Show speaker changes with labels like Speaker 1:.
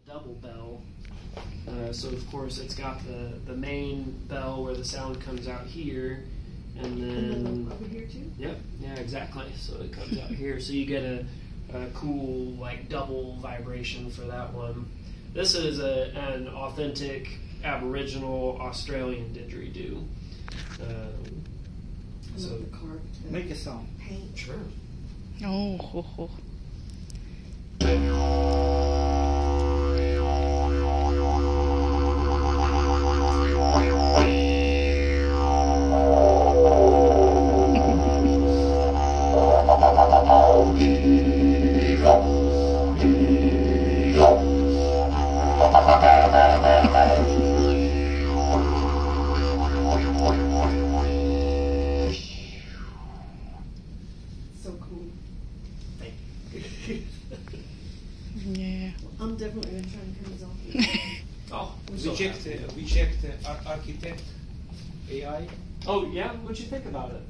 Speaker 1: double bell. So of course it's got the main bell where the sound comes out here, and then
Speaker 2: over here too.
Speaker 1: Yep, yeah, exactly. So it comes out here, so you get a cool like double vibration for that one. This is an authentic Aboriginal Australian didgeridoo.
Speaker 2: So the carved
Speaker 3: Make a song.
Speaker 2: paint.
Speaker 1: Sure.
Speaker 4: Oh, ho, ho.
Speaker 2: So cool.
Speaker 1: Thank you.
Speaker 4: Yeah.
Speaker 2: I'm definitely gonna try and turn this off.
Speaker 1: Oh, I'm
Speaker 3: We
Speaker 1: so
Speaker 3: checked.
Speaker 1: happy.
Speaker 3: We checked Architect AI.
Speaker 1: Oh yeah, what'd you think about it?